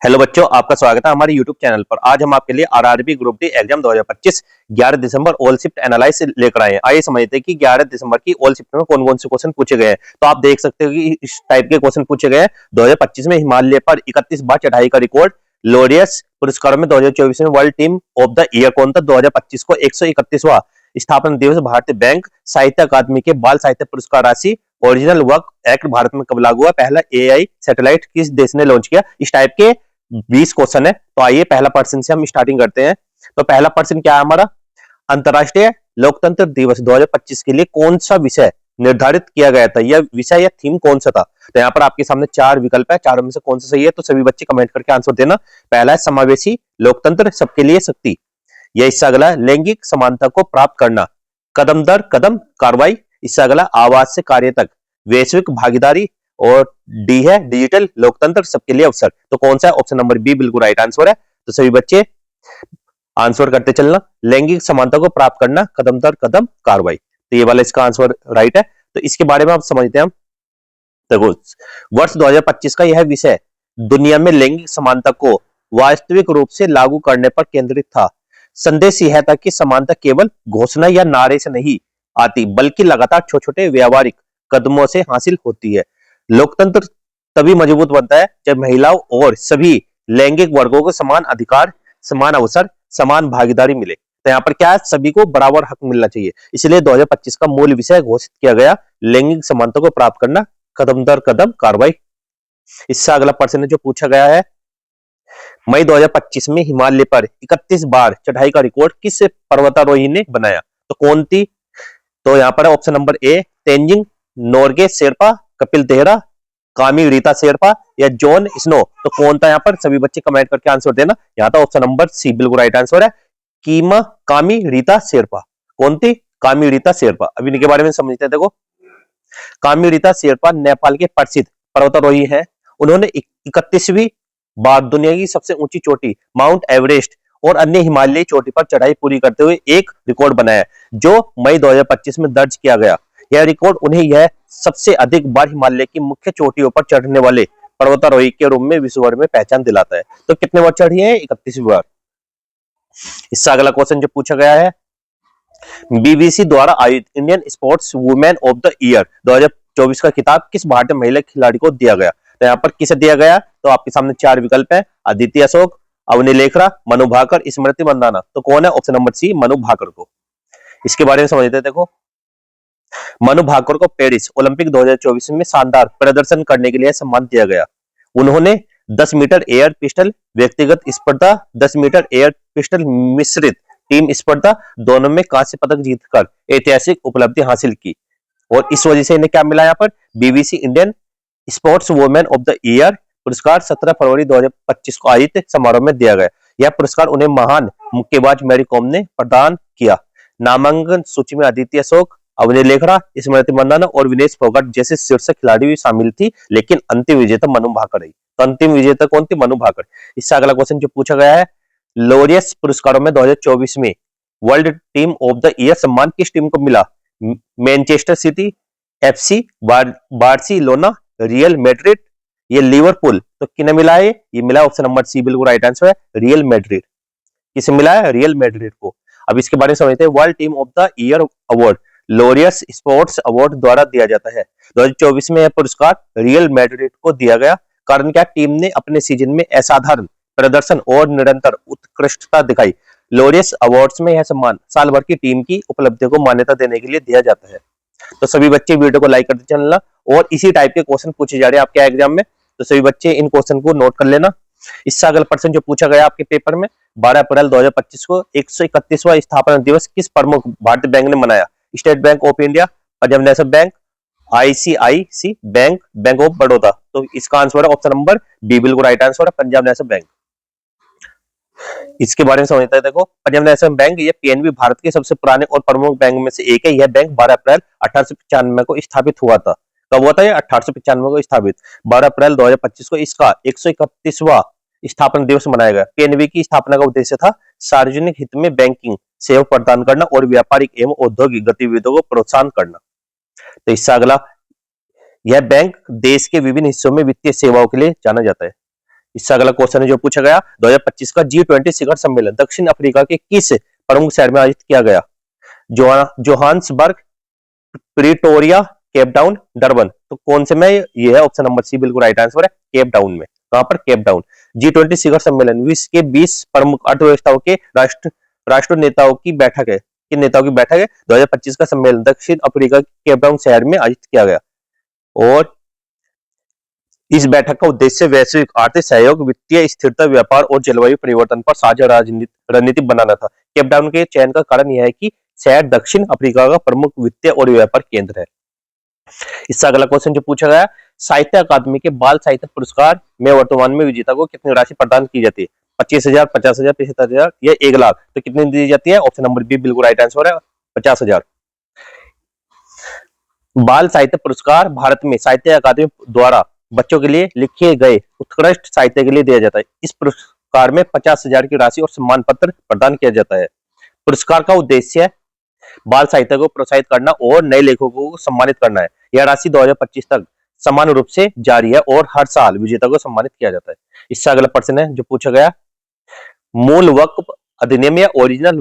Hello बच्चों, आपका स्वागत है हमारे यूट्यूब चैनल पर। आज हम आपके लिए आरआरबी ग्रुप डी एग्जाम 2025 11 दिसंबर ऑल शिफ्ट एनालाइज लेकर आए हैं। आइए समझते हैं कि 11 दिसंबर की ऑल शिफ्ट में कौन कौन से क्वेश्चन पूछे गए हैं। तो आप देख सकते हो कि इस टाइप के क्वेश्चन पूछे गए हैं। 2025 में हिमालय पर 31 बार चढ़ाई का रिकॉर्ड। लोरियस पुरस्कारों में 2024 में world team of the year कौन था। 2025 को 131वां स्थापना दिवस। भारतीय बैंक साहित्य अकादमी के बाल साहित्य पुरस्कार राशि। ओरिजिनल वर्क एक्ट भारत में कब लागू हुआ। पहला एआई सैटेलाइट किस देश ने लॉन्च किया। इस टाइप के 20 क्वेश्चन है। तो आइए पहला पर्सन से हम स्टार्टिंग करते हैं। तो पहला पर्सन क्या है हमारा। अंतरराष्ट्रीय लोकतंत्र दिवस 2025 के लिए कौन सा विषय निर्धारित किया गया था। यह विषय या थीम कौन सा था। तो यहाँ पर आपके सामने 4 विकल्प है, चारों में से कौन सा सही है। तो सभी बच्चे कमेंट करके आंसर देना। पहला है समावेशी लोकतंत्र, सबके लिए शक्ति। यह इससे अगला लैंगिक समानता को प्राप्त करना, कदम दर कदम कार्रवाई। इससे अगला आवाज से कार्य तक, वैश्विक भागीदारी। और डी है डिजिटल लोकतंत्र, सबके लिए अवसर। तो कौन सा है। ऑप्शन नंबर बी बिल्कुल राइट आंसर है। तो सभी बच्चे आंसर करते चलना। लैंगिक समानता को प्राप्त करना, कदम दर कदम कार्रवाई। तो ये वाला इसका आंसर राइट है। तो इसके बारे में आप समझते हैं हम। देखो, वर्ष 2025 का यह विषय दुनिया में लैंगिक समानता को वास्तविक रूप से लागू करने पर केंद्रित था। संदेश यह था कि समानता केवल घोषणा या नारे से नहीं आती, बल्कि लगातार छोटे छोटे व्यावहारिक कदमों से हासिल होती है। लोकतंत्र तभी मजबूत बनता है जब महिलाओं और सभी लैंगिक वर्गों को समान अधिकार, समान अवसर, समान भागीदारी मिले। तो यहाँ पर क्या है, सभी को बराबर हक मिलना चाहिए। इसलिए 2025 का मूल विषय घोषित किया गया लैंगिक समानता को प्राप्त करना, कदम दर कदम कार्रवाई। इससे अगला प्रश्न जो पूछा गया है, मई 2025 में हिमालय पर 31 बार चढ़ाई का रिकॉर्ड किस पर्वतारोही ने बनाया। तो कौन थी। तो यहाँ पर option number A Tenzing Norgay Sherpa, Kapil Dehra, कामी रीता शेरपा या जॉन स्नो। तो कौन था यहाँ पर। सभी बच्चे कमेंट करके आंसर देना। यहाँ था ऑप्शन नंबर सी बिल्कुल राइट आंसर है। कीमा कामी रीता शेरपा। कौन थी। कामी रीता शेरपा। अभी इनके बारे में समझते हैं। देखो, कामी रीता शेरपा नेपाल के प्रसिद्ध पर्वतारोही हैं। उन्होंने 31वीं बार दुनिया की सबसे ऊंची चोटी माउंट एवरेस्ट और अन्य हिमालयी चोटी पर चढ़ाई पूरी करते हुए एक रिकॉर्ड बनाया, जो मई 2025 में दर्ज किया गया। यह रिकॉर्ड उन्हें यह सबसे अधिक बार हिमालय की मुख्य चोटियों पर चढ़ने वाले पर्वतारोही के रूप में विश्व भर में पहचान दिलाता है। तो कितने बार चढ़ी है। 31वीं बार। इससे अगला क्वेश्चन जो पूछा गया है, बीबीसी द्वारा आयोजित Indian sports women of the year 2024 का खिताब किस भारतीय महिला खिलाड़ी को दिया गया। तो यहाँ पर किसे दिया गया। तो आपके सामने 4 विकल्प है, अदिति अशोक, अवनी लेखरा, मनु भाकर, स्मृति मंदाना। तो कौन है। Option number C Manu Bhakar को। इसके बारे में समझते हैं। देखो, मनु भाकर को पेरिस ओलंपिक 2024 में शानदार प्रदर्शन करने के लिए सम्मान दिया गया। उन्होंने 10 मीटर एयर पिस्टल व्यक्तिगत स्पर्धा, 10 मीटर एयर पिस्टल मिश्रित टीम स्पर्धा दोनों में कांस्य पदक जीतकर ऐतिहासिक उपलब्धि हासिल की। और इस वजह से इन्हें क्या मिला। यहाँ पर BBC Indian sports women of the year पुरस्कार 17 फरवरी 2025 को आयोजित समारोह में दिया गया। यह पुरस्कार उन्हें महान मुक्केबाज मैरी कॉम ने प्रदान किया। नामांकन सूची में अदिति अशोक, अवनी लेखरा, स्मृति मंदाना और विनेश फोगाट जैसे शीर्ष खिलाड़ी भी शामिल थी, लेकिन अंतिम विजेता मनु भाकर रही। तो अंतिम विजेता कौन थी। मनु भाकर। इससे अगला क्वेश्चन जो पूछा गया है, लोरियस पुरस्कारों में 2024 में world team of the year सम्मान किस टीम को मिला। Manchester city, FC Barcelona, real Madrid, ये लिवरपूल। तो किन्हें मिला है। ये मिला ऑप्शन नंबर सी बिल्कुल राइट आंसर है, रियल मैड्रिड। किसे मिला है। रियल मैड्रिड को। अब इसके बारे में समझते हैं। World team of the year award Laureus sports award द्वारा दिया जाता है। 2024 में यह पुरस्कार रियल मैड्रिड को दिया गया। कारण क्या। टीम ने अपने सीजन में असाधारण प्रदर्शन और निरंतर उत्कृष्टता दिखाई। लोरियस अवार्ड्स में यह सम्मान साल भर की टीम की उपलब्धियों को मान्यता देने के लिए दिया जाता है। तो सभी बच्चे वीडियो को लाइक करते चलना। और इसी टाइप के क्वेश्चन पूछे जा रहे हैं आपके एग्जाम में। तो सभी बच्चे इन क्वेश्चन को नोट कर लेना। इससे अगला प्रश्न जो पूछा गया आपके पेपर में, 12 अप्रैल 2025 को 131वां स्थापना दिवस किस प्रमुख भारतीय बैंक ने मनाया। State Bank of India, Punjab National Bank, ICICI bank, bank of Baroda. तो इसका आंसर है ऑप्शन नंबर बी बिल्कुल राइट आंसर है, पंजाब नेशनल बैंक। इसके बारे में समझते हैं। देखो, पंजाब नेशनल बैंक ये पीएनबी भारत के सबसे पुराने और प्रमुख बैंक में से एक है। यह बैंक 12 अप्रैल 1895 को स्थापित हुआ था। कब हुआ था। ये 1895 को स्थापित। 12 अप्रैल 2025 को इसका 131वां स्थापना दिवस मनाया गया। पीएनबी की स्थापना का उद्देश्य था सार्वजनिक हित में बैंकिंग सेवा प्रदान करना और व्यापारिक एवं औद्योगिक गतिविधियों को प्रोत्साहन करना। तो इससे अगला, यह बैंक देश के विभिन्न हिस्सों में वित्तीय सेवाओं के लिए जाना जाता है। इससे अगला क्वेश्चन है जो पूछा गया 2025 का G20 शिखर सम्मेलन दक्षिण अफ्रीका के किस प्रमुख शहर में आयोजित किया गया? Johannesburg, Pretoria, Cape Town, Durban. तो कौन से में? ये है ऑप्शन नंबर सी बिल्कुल राइट आंसर है, केप टाउन में। कहां पर? Cape Town. G20 शिखर सम्मेलन विश्व के 20 प्रमुख अर्थव्यवस्थाओं के राष्ट्र नेताओं की बैठक है। किन नेताओं की बैठक है? 2025 का सम्मेलन दक्षिण अफ्रीका के केप टाउन शहर में आयोजित किया गया और इस बैठक का उद्देश्य वैश्विक आर्थिक सहयोग, वित्तीय स्थिरता, व्यापार और जलवायु परिवर्तन पर साझा रणनीति बनाना था। केप टाउन के चयन का कारण यह है कि शहर दक्षिण अफ्रीका का प्रमुख वित्तीय और व्यापार केंद्र है। इससे अगला क्वेश्चन जो पूछा गया, साहित्य अकादमी के बाल साहित्य पुरस्कार में वर्तमान में विजेता को कितनी राशि प्रदान की जाती है? 25,000, 50,000, 75,000 या 1,00,000? तो कितनी दी जाती है? ऑप्शन नंबर बी बिल्कुल राइट आंसर है, 50,000। बाल साहित्य पुरस्कार भारत में साहित्य अकादमी द्वारा बच्चों के लिए लिखे गए उत्कृष्ट साहित्य के लिए दिया जाता है। इस पुरस्कार में 50,000 की राशि और सम्मान पत्र प्रदान किया जाता है। पुरस्कार का उद्देश्य बाल साहित्य को प्रोत्साहित करना और नए लेखकों को सम्मानित करना है। यह राशि 2025 तक समान रूप से जारी है और हर साल विजेता को सम्मानित किया जाता है। इससे अगला प्रश्न है जो पूछा गया, मूल वक्फ अधिनियम या ओरिजिनल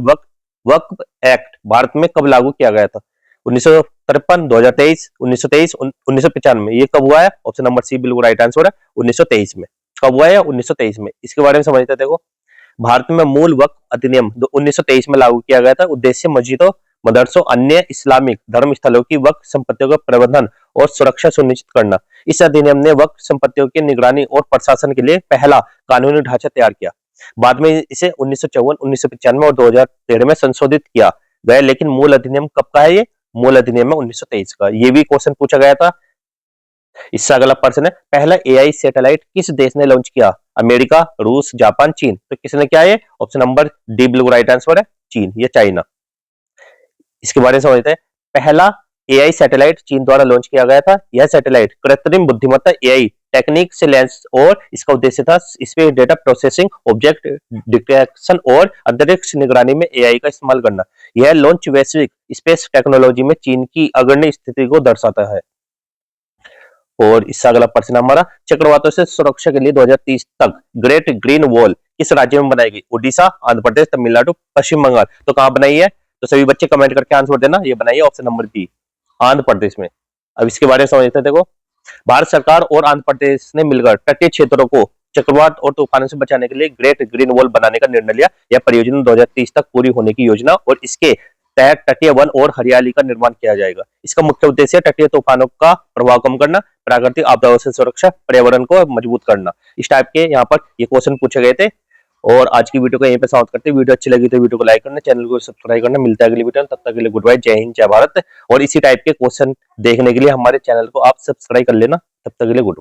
वक्फ एक्ट भारत में कब लागू किया गया था? 1953, 2023, 1923, 1995। ये कब हुआ है? ऑप्शन नंबर सी बिल्कुल राइट आंसर है, 1923 में। कब हुआ है? 1923 में। इसके बारे में समझते हैं। देखो, भारत में मूल वक्फ अधिनियम 1923 में लागू किया गया था। उद्देश्य मस्जिदों, मदरसों, अन्य इस्लामिक धर्म स्थलों की वक्फ संपत्तियों का प्रबंधन और सुरक्षा सुनिश्चित करना। इस अधिनियम ने वक्फ संपत्तियों की निगरानी और प्रशासन के लिए पहला कानूनी ढांचा तैयार किया। बाद में इसे 1954, 1995 और 2013 में संशोधित किया गया, लेकिन मूल अधिनियम कब का है? ये मूल अधिनियम है 1923 का। ये भी क्वेश्चन पूछा गया था। इससे अगला प्रश्न है, पहला एआई सैटेलाइट किस देश ने लॉन्च किया? अमेरिका, रूस, जापान, चीन। तो किसने किया? है ऑप्शन नंबर डी बिल्कुल राइट आंसर है, चीन या चाइना। इसके बारे में समझते हैं। पहला एआई सैटेलाइट चीन द्वारा लॉन्च किया गया था। यह सैटेलाइट कृत्रिम बुद्धिमत्ता एआई टेक्निक से लैंस और इसका उद्देश्य था space data processing, object detection और अंतरिक्ष निगरानी में एआई का इस्तेमाल करना। यह लॉन्च वैश्विक स्पेस टेक्नोलॉजी में चीन की अग्रणी स्थिति को दर्शाता है। और इससे अगला प्रश्न हमारा, चक्रवातों से सुरक्षा के लिए 2030 तक ग्रेट ग्रीन वॉल किस राज्य में बनाएगी? ओडिशा, आंध्र प्रदेश, तमिलनाडु, पश्चिम बंगाल। तो कहां बनाई है? तो सभी बच्चे कमेंट करके आंसर देना। ये बनाइए option number B, Andhra Pradesh में। अब इसके बारे में समझते हैं। देखो, भारत सरकार और आंध्र प्रदेश ने मिलकर तटीय क्षेत्रों को चक्रवात और तूफानों से बचाने के लिए ग्रेट ग्रीन वॉल बनाने का निर्णय लिया। यह परियोजना 2030 तक पूरी होने की योजना और इसके तहत तटीय वन और हरियाली का निर्माण किया जाएगा। इसका मुख्य उद्देश्य तटीय तूफानों का प्रभाव कम करना, प्राकृतिक आपदाओं से सुरक्षा, पर्यावरण को मजबूत करना। इस टाइप के यहाँ पर ये क्वेश्चन पूछे गए थे। और आज की वीडियो को यहीं पे समाप्त करते हैं। वीडियो अच्छी लगी तो वीडियो को लाइक करना, चैनल को सब्सक्राइब करना। मिलता है अगली वीडियो में, तब तक के लिए गुड बाय, जय हिंद, जय भारत। और इसी टाइप के क्वेश्चन देखने के लिए हमारे चैनल को आप सब्सक्राइब कर लेना। तब तक के लिए गुड बाय।